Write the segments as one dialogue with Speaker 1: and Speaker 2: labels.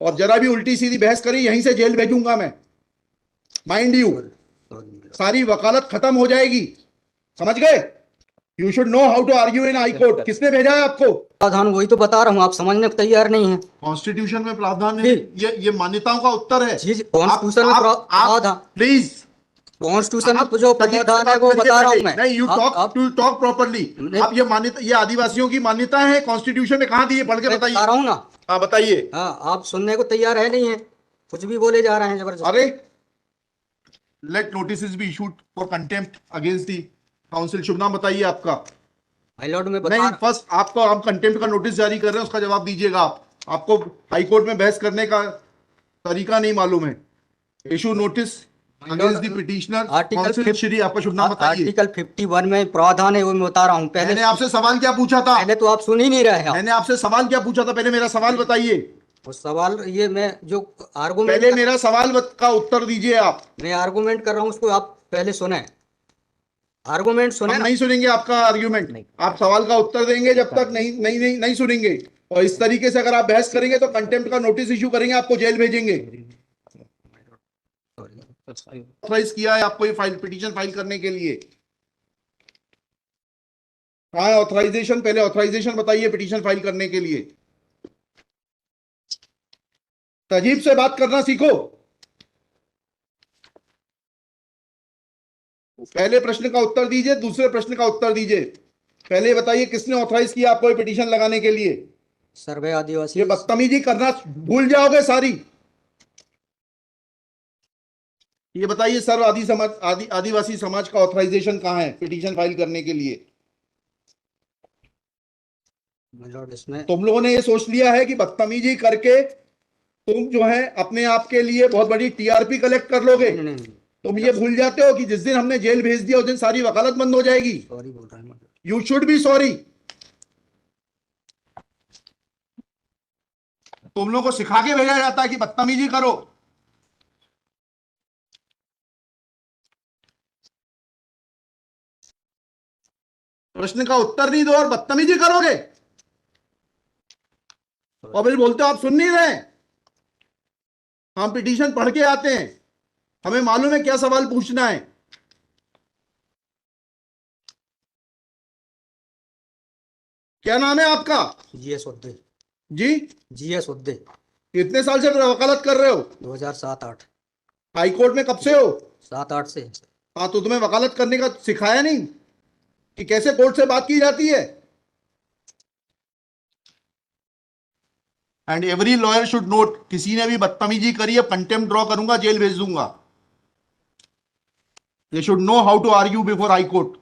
Speaker 1: और जरा भी उल्टी सीधी बहस करी यहीं से जेल भेजूंगा मैं, माइंड यू। सारी वकालत खत्म हो जाएगी, समझ गए? You should know how to argue in high court. किसने भेजा है आपको?
Speaker 2: प्रावधान वही तो बता रहा हूँ, आप समझने को तैयार नहीं है।
Speaker 1: कॉन्स्टिट्यूशन में प्रावधान है, ये मान्यताओं का उत्तर है।
Speaker 2: जी कॉन्स्टिट्यूशन में प्रावधान,
Speaker 1: प्लीज
Speaker 2: कॉन्स्टिट्यूशन में जो प्रावधान है वो बता रहा हूँ मैं।
Speaker 1: नहीं, यू टॉक प्रॉपर्ली। आप ये मान्यता, ये आदिवासियों की मान्यता है, कॉन्स्टिट्यूशन में कहाँ दी है? पढ़ के बताइए।
Speaker 2: बता रहा हूँ ना।
Speaker 1: हाँ बताइए।
Speaker 2: हाँ, आप सुनने को तैयार है नहीं है, कुछ भी बोले जा रहे हैं जबरदस्त।
Speaker 1: अरे let notice be issued for contempt against the council. शुभ नाम बताइए आपका।
Speaker 2: माय लॉर्ड में
Speaker 1: नहीं, फर्स्ट आपको हम कंटेम्प्ट का नोटिस जारी कर रहे हैं, उसका जवाब दीजिएगा आप। आपको हाईकोर्ट में बहस करने का तरीका नहीं मालूम है। Issue notice against the petitioner council. Shri आपका शुभ नाम बताइए।
Speaker 2: आर्टिकल 51 में प्रावधान है वो मैं बता रहा हूँ। पहले
Speaker 1: मैंने आपसे सवाल क्या पूछा था?
Speaker 2: पहले तो आप सुन ही नहीं रहे हैं।
Speaker 1: मैंने आपसे सवाल क्या पूछा था? पहले मेरा सवाल बताइए।
Speaker 2: वो सवाल ये मैं जो आर्गुमेंट,
Speaker 1: पहले मेरा सवाल का उत्तर दीजिए आप।
Speaker 2: मैं आर्गुमेंट कर रहा हूँ उसको आप पहले सुने, आर्गुमेंट सुने।
Speaker 1: हम नहीं सुनेंगे आपका आर्ग्यूमेंट, आप सवाल का उत्तर देंगे जब तक नहीं सुनेंगे। और इस तरीके से अगर आप बहस करेंगे तो कंटेम्प्ट का नोटिस इशू करेंगे, आपको जेल भेजेंगे। ऑथराइज किया है आपको ये फाइल, पिटीशन फाइल करने के लिए? कहाँ है ऑथराइजेशन? पहले ऑथराइजेशन बताइए पिटीशन फाइल करने के लिए। तजीब से बात करना सीखो। पहले प्रश्न का उत्तर दीजिए, दूसरे प्रश्न का उत्तर दीजिए। पहले बताइए किसने ऑथराइज किया आपको ये पिटीशन लगाने के लिए?
Speaker 2: सर्वे आदिवासी।
Speaker 1: ये बदतमीजी करना भूल जाओगे सारी। ये बताइए सर्व आदिवासी समाज का ऑथराइजेशन कहाँ है पिटीशन फाइल करने के लिए?
Speaker 2: इसमें
Speaker 1: तुम लोगों ने ये सोच लिया है कि बदतमीजी करके तुम जो है अपने आप के लिए बहुत बड़ी टीआरपी कलेक्ट कर लोगे। तुम ये भूल जाते हो कि जिस दिन हमने जेल भेज दिया उस दिन सारी वकालत बंद हो जाएगी।
Speaker 2: सॉरी बोल रहा हूँ।
Speaker 1: You should be sorry. तुम लोगों को सिखा के भेजा जाता है कि बदतमीजी करो। प्रश्न का उत्तर नहीं दो और बदतमीजी करोगे, और फिर बोलते हो आप सुन नहीं रहे। हम पिटीशन पढ़ के आते हैं, हमें मालूम है क्या सवाल पूछना है। क्या नाम है आपका?
Speaker 2: जीएस उद्दे।
Speaker 1: जी
Speaker 2: जीएस उद्दे।
Speaker 1: कितने साल से वकालत कर रहे हो?
Speaker 2: 2007-8।
Speaker 1: हाई कोर्ट में कब से हो?
Speaker 2: 7-8 से।
Speaker 1: हाँ, तो तुम्हें वकालत करने का सिखाया नहीं कि कैसे कोर्ट से बात की जाती है? And every lawyer should note, किसी ने भी बदतमीजी करी है कंटेम्प्ट ड्रॉ करूंगा, जेल भेज दूंगा। They should know how to argue before high court.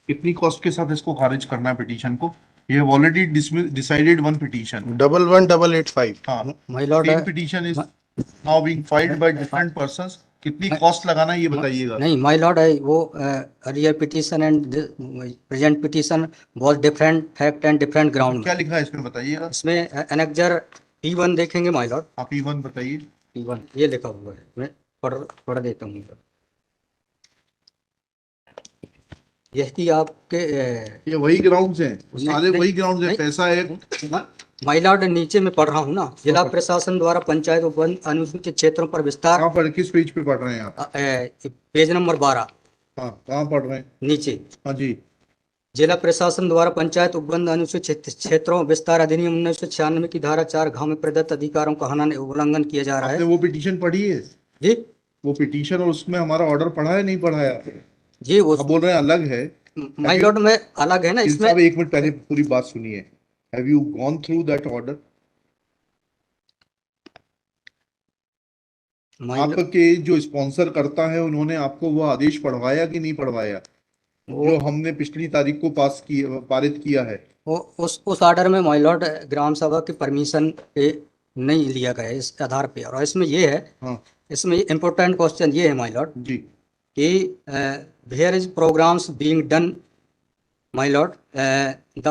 Speaker 1: कितनी कॉस्ट के साथ इसको खारिज करना है पिटीशन को? ये ऑलरेडी डिसाइडेड वन पिटीशन
Speaker 3: 11885।
Speaker 1: हाँ,
Speaker 2: my lord
Speaker 1: same petition is now being filed by different persons. कितनी कॉस्ट लगाना है ये बताइएगा।
Speaker 2: नहीं माय लॉर्ड है वो earlier petition and present petition बहुत different fact and different ground.
Speaker 1: क्या लिखा है इसमें बताइएगा।
Speaker 2: इसमें एनेक्जर P1 देखेंगे माय लॉर्ड।
Speaker 1: आप P1 बताइए।
Speaker 2: P1 ये लिखा हुआ है, मैं पढ़ देता हूँ। यही आपके
Speaker 1: ये वही ग्राउंड्स हैं, सारे वही ग्राउंड्स हैं। पैसा है
Speaker 2: माय लॉर्ड, नीचे में पढ़ रहा हूँ ना, जिला प्रशासन द्वारा पंचायत उपबंध अनुसूचित क्षेत्रों पर विस्तार।
Speaker 1: कहाँ पर, किस पेज पे पढ़ रहे हैं आप?
Speaker 2: Page number 12।
Speaker 1: हाँ, कहाँ पढ़ रहे हैं?
Speaker 2: नीचे।
Speaker 1: हाँ जी।
Speaker 2: जिला प्रशासन द्वारा पंचायत उपबंध अनुसूचित क्षेत्रों विस्तार अधिनियम 1996 की धारा 4 घ में प्रदत्त अधिकारों का उल्लंघन किया जा रहा है।
Speaker 1: आपने वो पिटीशन पढ़ी है?
Speaker 2: जी
Speaker 1: वो पिटीशन और उसमें हमारा ऑर्डर पढ़ा है नहीं पढ़ा है?
Speaker 2: जी वो
Speaker 1: बोल रहे हैं अलग है।
Speaker 2: माय लॉर्ड में अलग है ना इसमें।
Speaker 1: एक मिनट पहले पूरी बात सुनिए। Have you gone through that order? आपके जो स्पॉन्सर करता है उन्होंने आपको वो आदेश पढ़वाया कि नहीं पढ़वाया जो हमने पिछली तारीख को पारित किया है?
Speaker 2: वो उस ऑर्डर में माय लॉर्ड ग्राम सभा की परमिशन पे नहीं लिया गया इस आधार पे। और इसमें ये है,
Speaker 1: हाँ
Speaker 2: इसमें इम्पोर्टेंट क्वेश्चन ये है माय लॉर्ड
Speaker 1: जी
Speaker 2: कि where is programs being done my lord, the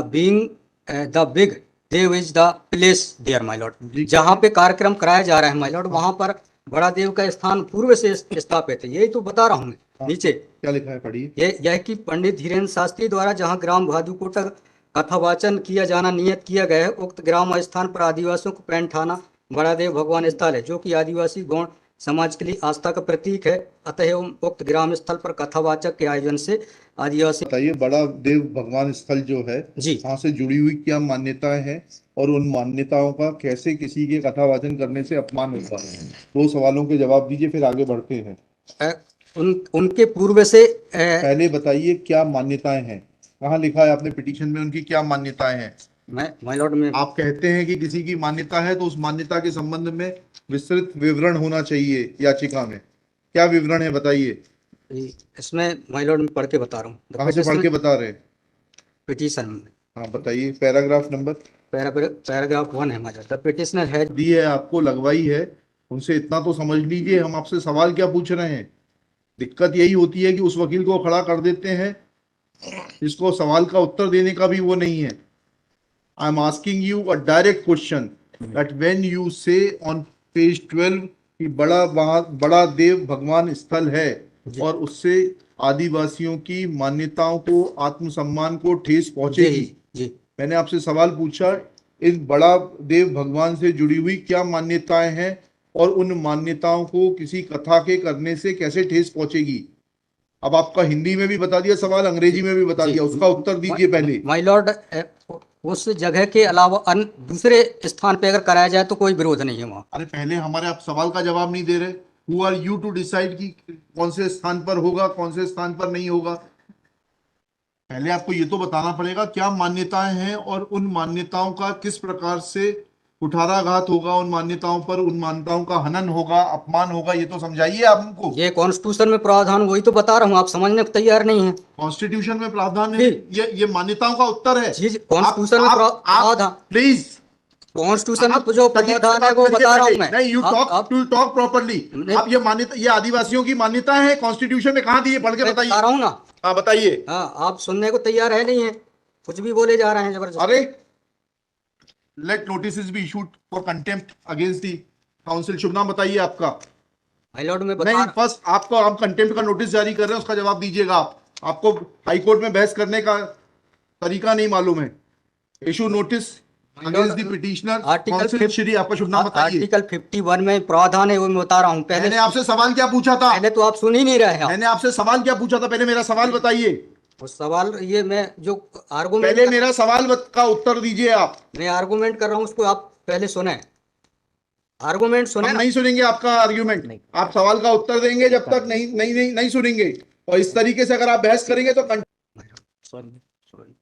Speaker 2: big Dev is the place there my lord. जहाँ पे कार्यक्रम कराया जा रहा है माय लॉर्ड, वहाँ पर बड़ा देव का स्थान पूर्व से स्थापित है। यही तो बता रहा हूँ मैं। नीचे
Speaker 1: क्या लिखा है पढ़िए।
Speaker 2: यह कि पंडित धीरेन्द्र शास्त्री द्वारा जहाँ ग्राम भादुकोटा कथावाचन किया जाना नियत किया गया है। उक्त ग्राम स्थान पर आदिवासियों को पैंठाना बड़ादेव भगवान स्थल है, जो कि आदिवासी गौड़ समाज के लिए आस्था का प्रतीक है। अतः उक्त ग्राम स्थल पर कथावाचक के आयोजन से आदिवासी।
Speaker 1: बताइए, बड़ा देव भगवान स्थल जो है,
Speaker 2: जी,
Speaker 1: वहां से जुड़ी हुई क्या मान्यताएं हैं और उन मान्यताओं का कैसे किसी के कथावाचन करने से अपमान होता है? दो सवालों के जवाब दीजिए, फिर आगे बढ़ते हैं।
Speaker 2: उनके पूर्व से
Speaker 1: पहले बताइए क्या मान्यताएं हैं, कहाँ लिखा है आपने पिटीशन में उनकी क्या मान्यताएं हैं?
Speaker 2: मैं माय लॉर्ड में
Speaker 1: आप कहते हैं कि किसी की मान्यता है तो उस मान्यता के संबंध में विस्तृत विवरण होना चाहिए याचिका में। क्या विवरण है बताइए।
Speaker 2: इसमें माय लॉर्ड में पढ़ के बता रहा हूँ।
Speaker 1: कहाँ से पढ़ के बता रहे हैं?
Speaker 2: पिटीशन में
Speaker 1: हाँ बताइए, पैराग्राफ नंबर।
Speaker 2: पैराग्राफ 1 है my lord. The petitioner has.
Speaker 1: दी है आपको, लगवाई है, उनसे इतना तो समझ लीजिए हम आपसे सवाल क्या पूछ रहे हैं। दिक्कत यही होती है कि उस वकील को खड़ा कर देते हैं जिसको सवाल का उत्तर देने का भी वो नहीं है। I am asking you a direct question that when you से ऑन पेज 12 कि बड़ा देव भगवान स्थल है और उससे आदिवासियों की मान्यताओं को, आत्मसम्मान को ठेस पहुंचेगी।
Speaker 2: जी,
Speaker 1: मैंने आपसे सवाल पूछा, इन बड़ा देव भगवान से जुड़ी हुई क्या मान्यताएं हैं और उन मान्यताओं को किसी कथा के करने से कैसे ठेस पहुंचेगी। अब आपका हिंदी में भी बता दिया सवाल, अंग्रेजी में भी बता दिया, उसका उत्तर दीजिए पहले।
Speaker 2: माय लॉर्ड, उस जगह के अलावा अन्य दूसरे स्थान पे अगर कराया जाए तो कोई विरोध नहीं है वहाँ।
Speaker 1: अरे पहले हमारे आप सवाल का जवाब नहीं दे रहे। Who are you to decide कि कौन से स्थान पर होगा, कौन से स्थान पर नहीं होगा। पहले आपको ये तो बताना पड़ेगा क्या मान्यताएं हैं और उन मान्यताओं का किस प्रकार से कुठाराघात होगा, उन मान्यताओं पर, उन मान्यताओं का हनन होगा, अपमान होगा, ये तो समझाइए आप हमको।
Speaker 2: ये कॉन्स्टिट्यूशन में प्रावधान, वही तो बता रहा हूँ, आप समझने को तैयार नहीं है।
Speaker 1: कॉन्स्टिट्यूशन में प्रावधान है,
Speaker 2: जी,
Speaker 1: ये मान्यताओं का उत्तर है।
Speaker 2: जी,
Speaker 1: आप
Speaker 2: कॉन्स्टिट्यूशन में
Speaker 1: आप
Speaker 2: प्रावधान,
Speaker 1: प्लीज,
Speaker 2: कॉन्स्टिट्यूशन में
Speaker 1: आप
Speaker 2: जो
Speaker 1: तजीब से
Speaker 2: प्रावधान है
Speaker 1: बात
Speaker 2: वो
Speaker 1: करिए
Speaker 2: बता रहा
Speaker 1: पहले।
Speaker 2: हूँ मैं।
Speaker 1: नहीं, यू
Speaker 2: आप
Speaker 1: टॉक प्रॉपर्ली।
Speaker 2: नहीं,
Speaker 1: आप ये मान्यता, ये आदिवासियों की मान्यता है, कॉन्स्टिट्यूशन में कहाँ दी है, पढ़ के
Speaker 2: मैं बता
Speaker 1: बताइए।
Speaker 2: रहा हूँ ना।
Speaker 1: हाँ बताइए।
Speaker 2: हाँ, आप सुनने को तैयार है नहीं है, कुछ भी बोले जा रहे हैं जबरदस्त।
Speaker 1: अरे, let notice be issued for contempt against the council. शुभ नाम बताइए आपका।
Speaker 2: माय लॉर्ड में बता।
Speaker 1: नहीं, फर्स्ट आपको हम कंटेम्प्ट का नोटिस जारी कर रहे हैं, उसका जवाब दीजिएगा आप। आपको हाई कोर्ट में बहस करने का तरीका नहीं मालूम है। Issue notice against the petitioner council Shri. आपका शुभ नाम बताइए।
Speaker 2: आर्टिकल 51 में प्रावधान है, वो मैं बता रहा हूँ। पहले
Speaker 1: मैंने आपसे सवाल क्या पूछा था?
Speaker 2: पहले तो आप सुन ही नहीं रहे हैं।
Speaker 1: मैंने आपसे सवाल क्या पूछा था? पहले मेरा सवाल बताइए।
Speaker 2: वो सवाल, ये मैं जो आर्गूमेंट
Speaker 1: पहले मेरा सवाल का उत्तर दीजिए आप।
Speaker 2: मैं आर्गूमेंट कर रहा हूँ, उसको आप पहले सुने, आर्गूमेंट सुने
Speaker 1: हम
Speaker 2: ना।
Speaker 1: नहीं सुनेंगे आपका आर्ग्यूमेंट। आप सवाल का उत्तर देंगे जब तक नहीं नहीं नहीं नहीं सुनेंगे। और इस तरीके से अगर आप बहस करेंगे तो
Speaker 2: सॉरी, सॉरी।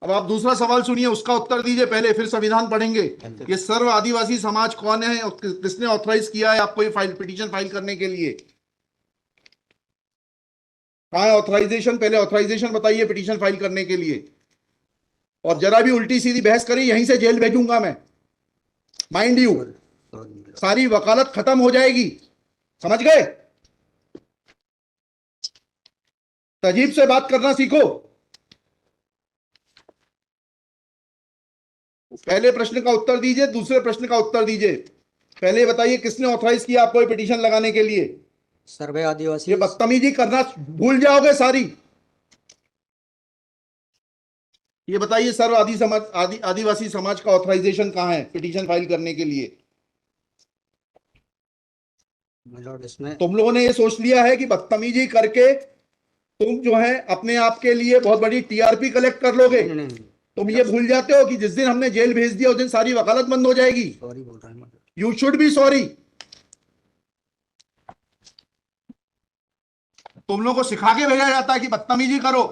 Speaker 1: अब आप दूसरा सवाल सुनिए, उसका उत्तर दीजिए पहले, फिर संविधान पढ़ेंगे। ये सर्व आदिवासी समाज कौन है और किसने ऑथराइज किया है आपको ये पिटीशन फाइल करने के लिए? कहाँ है ऑथराइजेशन? पहले ऑथराइजेशन बताइए पिटीशन फाइल करने के लिए। और जरा भी उल्टी सीधी बहस करी, यहीं से जेल भेजूंगा मैं, माइंड यू। सारी वकालत खत्म हो जाएगी, समझ गए? तजीब से बात करना सीखो। पहले प्रश्न का उत्तर दीजिए, दूसरे प्रश्न का उत्तर दीजिए। पहले बताइए किसने ऑथराइज किया आपको ये पिटीशन लगाने के लिए?
Speaker 2: सर्वे आदिवासी।
Speaker 1: ये बदतमीजी करना भूल जाओगे सारी। ये बताइए सर्व आदिवासी समाज का ऑथराइजेशन कहाँ है पिटीशन फाइल करने के लिए?
Speaker 2: इसमें
Speaker 1: तुम लोगों ने ये सोच लिया है कि बदतमीजी करके तुम जो है अपने आप के लिए बहुत बड़ी टीआरपी कलेक्ट कर लोगे।
Speaker 2: नहीं,
Speaker 1: तुम ये भूल जाते हो कि जिस दिन हमने जेल भेज दिया उस दिन सारी वकालत बंद हो जाएगी।
Speaker 2: सॉरी बोल रहा है।
Speaker 1: You should be sorry. तुम लोगों को सिखा के भेजा जाता है कि बदतमीजी करो।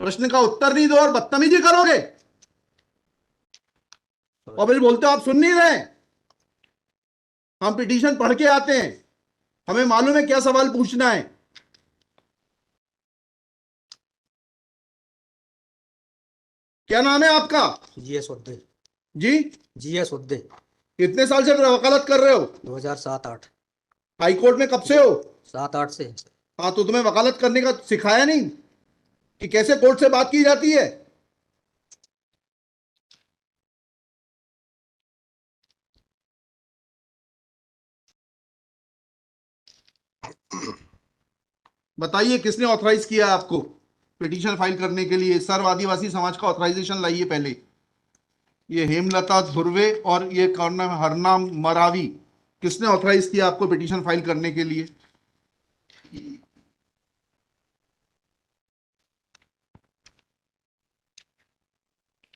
Speaker 1: प्रश्न का उत्तर नहीं दो और बदतमीजी करोगे और फिर बोलते हो आप सुन नहीं रहे। हम पिटीशन पढ़ के आते हैं, हमें मालूम है क्या सवाल पूछना है। क्या नाम है आपका?
Speaker 2: जीएस उद्दे।
Speaker 1: जी,
Speaker 2: जीएस उद्दे।
Speaker 1: कितने साल से वकालत कर रहे हो?
Speaker 2: 2007-8।
Speaker 1: हाई कोर्ट में कब से हो?
Speaker 2: 7-8 से।
Speaker 1: हाँ, तो तुम्हें वकालत करने का सिखाया नहीं कि कैसे कोर्ट से बात की जाती है? बताइए किसने ऑथराइज किया आपको पिटीशन फाइल करने के लिए? सर्व आदिवासी समाज का ऑथराइजेशन लाइए पहले। ये हेमलता धुर्वे और ये कौन नाम है? हरनाम मरावी, किसने ऑथराइज किया आपको पिटीशन फाइल करने के लिए?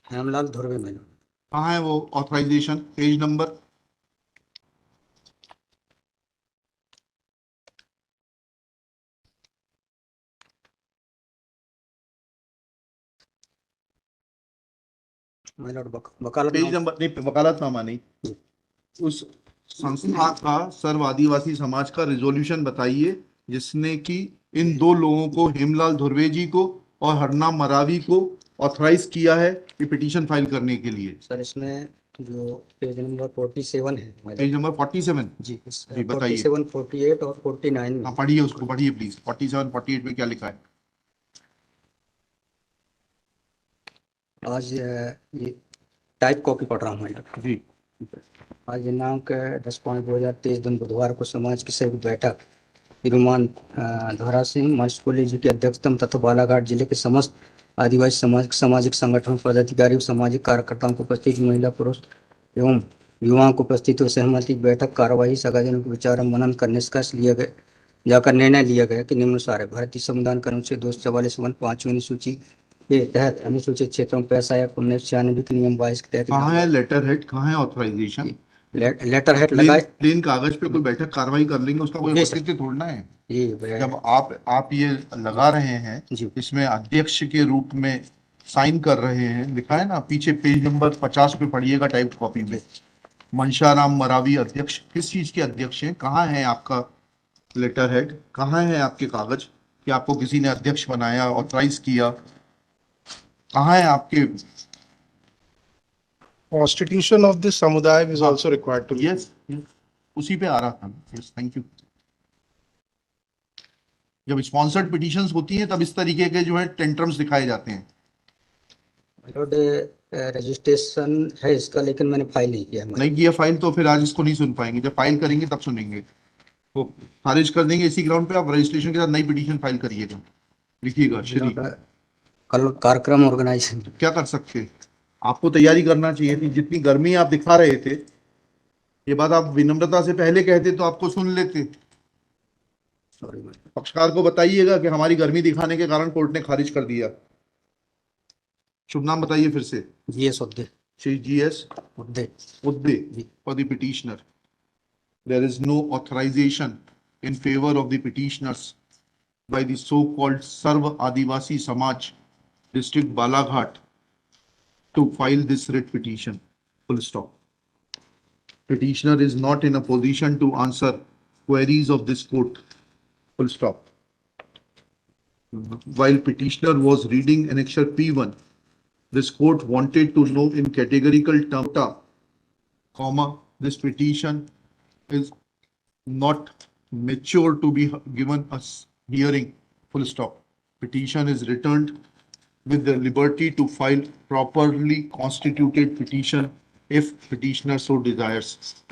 Speaker 2: Hemlal Dhurve my lord.
Speaker 1: कहाँ है वो authorization? Page number.
Speaker 2: My lord वकालत
Speaker 1: पेज नंबर नहीं, वकालतनामा नहीं, उस संस्था का सर्व आदिवासी समाज का रिजोल्यूशन बताइए जिसने कि इन दो लोगों को, हेमलाल धुर्वे जी को और हरनाम मरावी को, ऑथराइज किया है ये पिटीशन फाइल करने के लिए।
Speaker 2: सर इसमें जो पेज नंबर 47 है माय
Speaker 1: पेज
Speaker 2: लॉर्ड।
Speaker 1: नंबर 47।
Speaker 2: जी
Speaker 1: जी बताइए।
Speaker 2: 47, 48 और 49 में।
Speaker 1: हाँ पढ़िए, उसको पढ़िए प्लीज। 47 48 में क्या लिखा है?
Speaker 2: आज ये टाइप कॉपी पढ़ रहा हूँ माय लॉर्ड।
Speaker 1: जी
Speaker 2: आज दिनांक 10/5/2023 दिन बुधवार को समाज की संयुक्त बैठक श्रीमान धरा सिंह महेश कोहली जी की अध्यक्षता में तथा बालाघाट जिले के समस्त आदिवासी समाज सामाजिक संगठन पदाधिकारी और सामाजिक कार्यकर्ताओं को उपस्थित महिला पुरुष एवं युवाओं को उपस्थित और सहमति की बैठक कार्यवाही सगाजनों के विचार मनन कर निष्कर्ष लिया गया जाकर निर्णय लिया गया कि निम्नानुसार है। भारतीय संविधान के अनुच्छेद 244 पांचवीं अनुसूची के तहत अनुसूचित क्षेत्रों में 1996 के नियम 22 के तहत
Speaker 1: कहाँ है लेटर हेड, कहाँ है ऑथराइजेशन?
Speaker 2: लेटर हेड
Speaker 1: प्लेन
Speaker 2: लगाए।
Speaker 1: प्लेन कागज पे कोई बैठक कार्रवाई कर लेंगे, उसका कोई
Speaker 2: जी सर।
Speaker 1: औचित्य थोड़ना है।
Speaker 2: जी
Speaker 1: जब आप ये लगा रहे हैं,
Speaker 2: जी
Speaker 1: इसमें अध्यक्ष के रूप में साइन कर रहे हैं, लिखा है ना पीछे पेज नंबर 50 पे पढ़िएगा टाइप कॉपी में। मनशाराम मरावी अध्यक्ष, किस चीज के अध्यक्ष हैं? कहाँ है आपका लेटर हेड? कहाँ है आपके कागज कि आपको किसी ने अध्यक्ष बनाया, ऑथराइज किया? कहाँ है आपके?
Speaker 3: Constitution of this samudaya is
Speaker 1: हाँ,
Speaker 3: also required to be.
Speaker 1: Yes उसी पे आ रहा था। Yes thank you. जब स्पॉन्सर्ड पिटीशंस होती हैं तब इस तरीके के जो है टेंट्रम्स दिखाए जाते हैं।
Speaker 2: लॉर्ड रजिस्ट्रेशन है इसका, लेकिन मैंने फाइल नहीं किया है।
Speaker 1: नहीं किया फाइल तो फिर आज इसको नहीं सुन पाएंगे, जब फाइल करेंगे तब सुनेंगे। तो खारिज कर देंगे इसी ग्राउंड पे। आप रजिस्ट्रेशन के साथ नई पिटीशन फाइल करिएगा। लिखिएगा श्री।
Speaker 2: कल कार्यक्रम ऑर्गेनाइजेशन
Speaker 1: क्या कर सकते हैं? आपको तैयारी करना चाहिए थी। जितनी गर्मी आप दिखा रहे थे, ये बात आप विनम्रता से पहले कहते तो आपको सुन लेते।
Speaker 2: सॉरी
Speaker 1: पक्षकार को बताइएगा कि हमारी गर्मी दिखाने के कारण कोर्ट ने खारिज कर दिया। शुभ नाम बताइए फिर से।
Speaker 2: GS Udde
Speaker 1: Shri GS
Speaker 2: Udde
Speaker 1: Udde for the petitioner. There is no authorization in favor of the petitioners by the so-called Sarva Adivasi Samaj District Balaghat to file this writ petition. Full stop. Petitioner is not in a position to answer queries of this court. Full stop. While petitioner was reading annexure P1, this court wanted to know in categorical terms, comma, this petition is not mature to be given a hearing, full stop. Petition is returned with the liberty to file properly constituted petition if petitioner so desires.